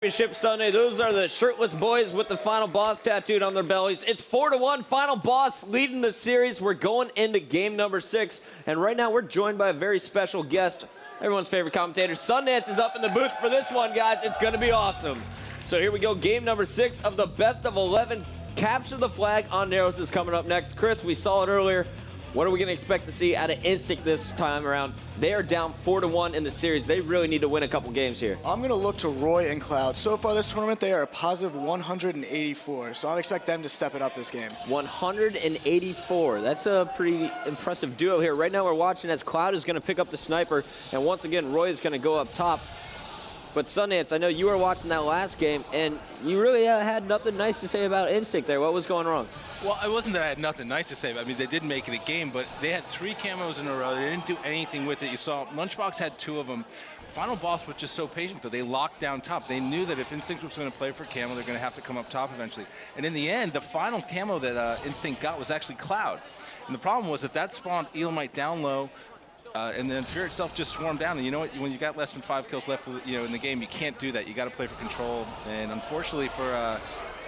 Championship Sunday. Those are the shirtless boys with the Final Boss tattooed on their bellies. It's 4-1. Final Boss leading the series. We're going into game number 6. And right now we're joined by a very special guest, everyone's favorite commentator. Sundance is up in the booth for this one, guys. It's going to be awesome. So here we go. Game number 6 of the best of 11. Capture the flag on Narrows is coming up next. Chris, we saw it earlier. What are we going to expect to see out of Instinct this time around? They are down 4-1 in the series. They really need to win a couple games here. I'm going to look to Roy and Cloud. So far this tournament, they are a positive 184. So I expect them to step it up this game. 184. That's a pretty impressive duo here. Right now we're watching as Cloud is going to pick up the sniper. And once again, Roy is going to go up top. But Sundance, I know you were watching that last game, and you really had nothing nice to say about Instinct there. What was going wrong? Well, it wasn't that I had nothing nice to say. I mean, they did make it a game, but they had 3 camos in a row. They didn't do anything with it. You saw Lunchbox had 2 of them. Final Boss was just so patient, though. They locked down top. They knew that if Instinct was going to play for camo, they're going to have to come up top eventually. And in the end, the final camo that Instinct got was actually Cloud. And the problem was if that spawned Elamite down low, and then Fear itself just swarmed down. And you know what? When you got less than 5 kills left, in the game, you can't do that. You got to play for control. And unfortunately for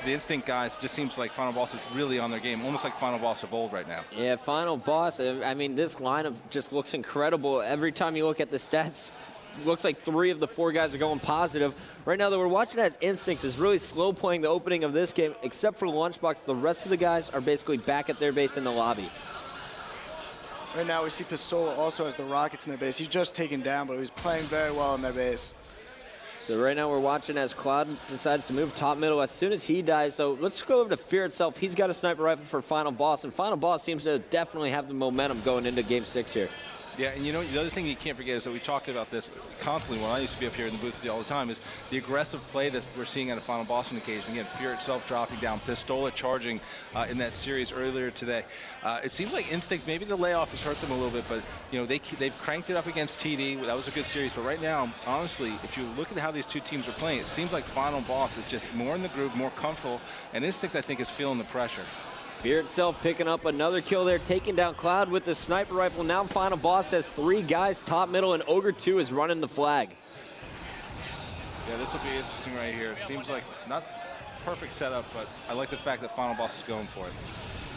the Instinct guys, it just seems like Final Boss is really on their game, almost like Final Boss of old right now. Yeah, Final Boss. I mean, this lineup just looks incredible. Every time you look at the stats, it looks like 3 of the 4 guys are going positive. Right now, though, we're watching as Instinct is really slow playing the opening of this game, except for Lunchbox. The rest of the guys are basically back at their base in the lobby. Right now we see Pistola also has the rockets in their base. He's just taken down, but he's playing very well in their base. So right now we're watching as Cloud decides to move top middle as soon as he dies. So let's go over to Fear itself. He's got a sniper rifle for Final Boss, and Final Boss seems to definitely have the momentum going into game 6 here. Yeah, and you know, the other thing you can't forget is that we talked about this constantly when I used to be up here in the booth with you all the time, is the aggressive play that we're seeing at a Final Boss on occasion. Again, Fear itself dropping down, Pistola charging in that series earlier today. It seems like Instinct, maybe the layoff has hurt them a little bit, but you know, they've cranked it up against TD. That was a good series, but right now, honestly, if you look at how these 2 teams are playing, it seems like Final Boss is just more in the groove, more comfortable, and Instinct, I think, is feeling the pressure. Fear itself picking up another kill there, taking down Cloud with the sniper rifle. Now Final Boss has 3 guys top middle, and Ogre 2 is running the flag. Yeah, this will be interesting right here. It seems like not perfect setup, but I like the fact that Final Boss is going for it.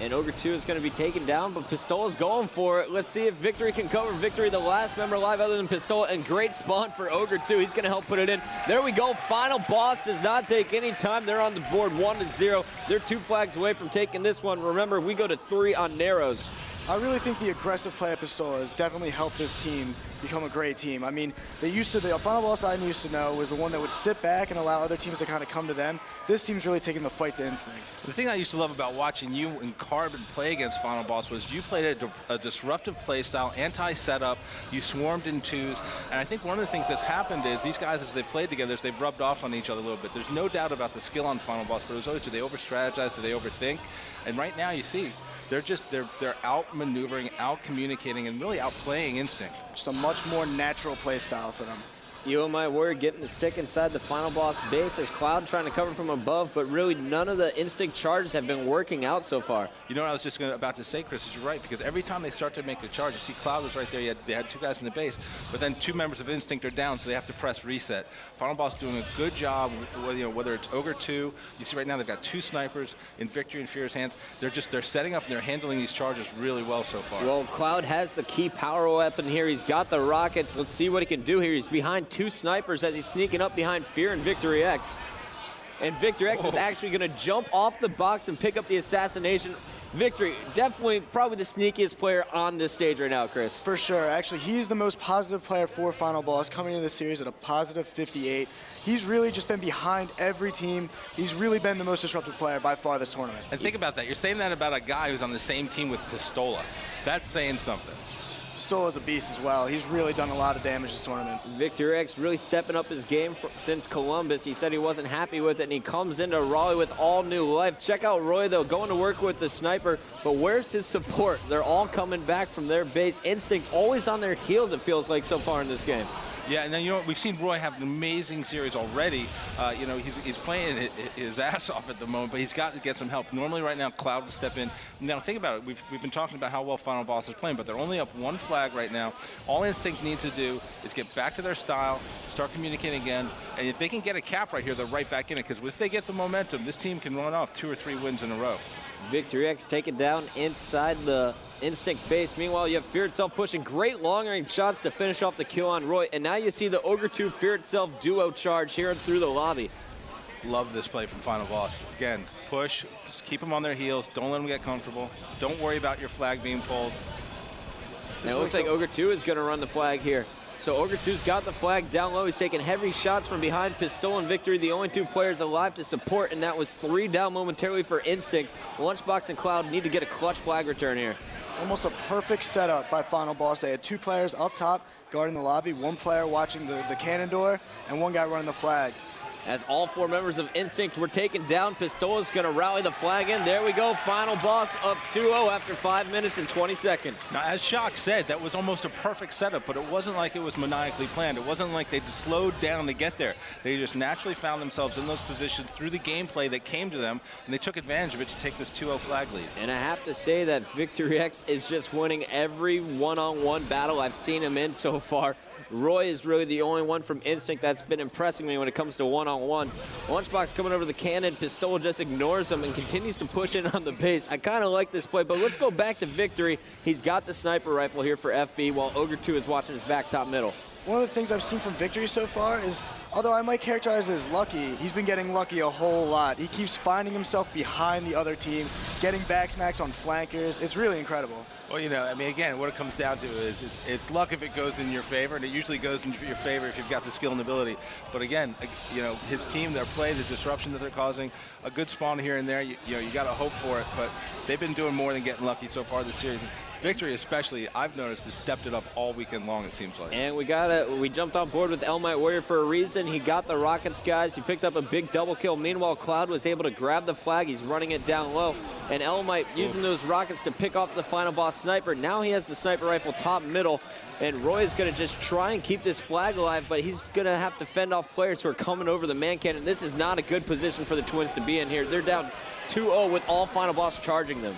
And Ogre 2 is going to be taken down, but Pistola's going for it. Let's see if Victory can cover. Victory, the last member alive other than Pistola, and great spawn for Ogre 2. He's going to help put it in. There we go. Final Boss does not take any time. They're on the board 1-0. They're 2 flags away from taking this one. Remember, we go to 3 on Narrows. I really think the aggressive play of Pistola has definitely helped this team become a great team. I mean, the Final Boss I used to know was the one that would sit back and allow other teams to kind of come to them. This team's really taking the fight to Instinct. The thing I used to love about watching you and Carbon play against Final Boss was you played a disruptive play style, anti-setup, you swarmed in 2s, and I think one of the things that's happened is these guys, as they've played together, is they've rubbed off on each other a little bit. There's no doubt about the skill on Final Boss, but it was always, do they over-strategize, do they overthink? And right now you see, they're out-maneuvering, out-communicating, and really outplaying Instinct. Just a much more natural play style for them. You and my word, getting the stick inside the Final Boss base as Cloud trying to cover from above, but really none of the Instinct charges have been working out so far. You know what I was just about to say, Chris, is you're right, because every time they start to make a charge, you see Cloud was right there, they had 2 guys in the base, but then 2 members of Instinct are down, so they have to press reset. Final Boss doing a good job, whether it's Ogre 2, you see right now they've got 2 snipers in Victory and Fear's hands. They're setting up and they're handling these charges really well so far. Well, Cloud has the key power weapon here. He's got the rockets. Let's see what he can do here. He's behind 2 snipers as he's sneaking up behind Fear and Victory X. And Victory X is actually going to jump off the box and pick up the assassination. Victory, definitely probably the sneakiest player on this stage right now, Chris. For sure. Actually, he's the most positive player for Final Boss, coming into the series at a positive 58. He's really just been behind every team. He's really been the most disruptive player by far this tournament. And think about that. You're saying that about a guy who's on the same team with Pistola. That's saying something. Pistola's a beast as well. He's really done a lot of damage this tournament. Victory X really stepping up his game since Columbus. He said he wasn't happy with it, and he comes into Raleigh with all new life. Check out Roy, though, going to work with the sniper, but where's his support? They're all coming back from their base. Instinct always on their heels, it feels like, so far in this game. Yeah, and then you know what? We've seen Roy have an amazing series already. You know, he's playing his ass off at the moment, but he's got to get some help. Normally, right now, Cloud will step in. Now, think about it. We've been talking about how well Final Boss is playing, but they're only up one flag right now. All Instinct needs to do is get back to their style, start communicating again, and if they can get a cap right here, they're right back in it. Because if they get the momentum, this team can run off 2 or 3 wins in a row. Victory X taken down inside the Instinct base. Meanwhile, you have Fear Itself pushing great long-range shots to finish off the kill on Roy. And now you see the Ogre 2 Fear Itself duo charge here through the lobby. Love this play from Final Boss. Again, push, just keep them on their heels. Don't let them get comfortable. Don't worry about your flag being pulled. And it looks like Ogre 2 is going to run the flag here. So Ogre 2's got the flag down low. He's taking heavy shots from behind. Pistola and Victory, the only 2 players alive to support, and that was 3 down momentarily for Instinct. Lunchbox and Cloud need to get a clutch flag return here. Almost a perfect setup by Final Boss. They had 2 players up top guarding the lobby, 1 player watching the cannon door, and 1 guy running the flag. As all 4 members of Instinct were taken down, Pistola's going to rally the flag in. There we go, Final Boss up 2-0 after 5 minutes and 20 seconds. Now, as Shock said, that was almost a perfect setup, but it wasn't like it was maniacally planned. It wasn't like they just slowed down to get there. They just naturally found themselves in those positions through the gameplay that came to them, and they took advantage of it to take this 2-0 flag lead. And I have to say that Victory X is just winning every one-on-one battle I've seen him in so far. Roy is really the only one from Instinct that's been impressing me when it comes to one-on-ones. Lunchbox coming over the cannon. Pistola just ignores him and continues to push in on the base. I kind of like this play, but let's go back to Victory. He's got the sniper rifle here for FB while Ogre 2 is watching his back top middle. One of the things I've seen from Victory so far is, although I might characterize it as lucky, he's been getting lucky a whole lot. He keeps finding himself behind the other team, getting back smacks on flankers. It's really incredible. Well, you know, I mean, again, what it comes down to is it's luck if it goes in your favor, and it usually goes in your favor if you've got the skill and ability. But again, you know, his team, their play, the disruption that they're causing, a good spawn here and there, you know, you got to hope for it. But they've been doing more than getting lucky so far this series. Victory especially, I've noticed, has stepped it up all weekend long, it seems like. And we jumped on board with Elmite Warrior for a reason. He got the Rockets, guys. He picked up a big double kill. Meanwhile, Cloud was able to grab the flag. He's running it down low. And Elmite using those Rockets to pick off the Final Boss sniper. Now he has the sniper rifle top middle. And Roy is going to just try and keep this flag alive, but he's going to have to fend off players who are coming over the man cannon. This is not a good position for the Twins to be in here. They're down 2-0 with all Final Boss charging them.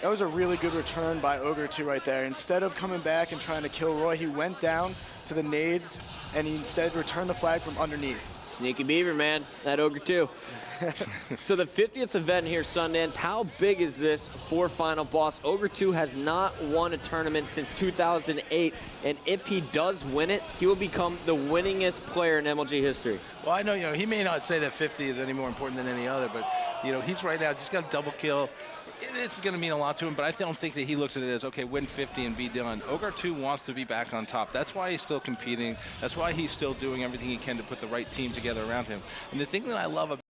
That was a really good return by Ogre 2 right there. Instead of coming back and trying to kill Roy, he went down to the nades, and he instead returned the flag from underneath. Sneaky beaver, man, that Ogre 2. So the 50th event here, Sundance, how big is this for Final Boss? Ogre 2 has not won a tournament since 2008, and if he does win it, he will become the winningest player in MLG history. Well, I know, you know, he may not say that 50 is any more important than any other, but, you know, he's right now just got a double kill. It's going to mean a lot to him, but I don't think that he looks at it as, okay, win 50 and be done. Ogre 2 wants to be back on top. That's why he's still competing. That's why he's still doing everything he can to put the right team together around him. And the thing that I love about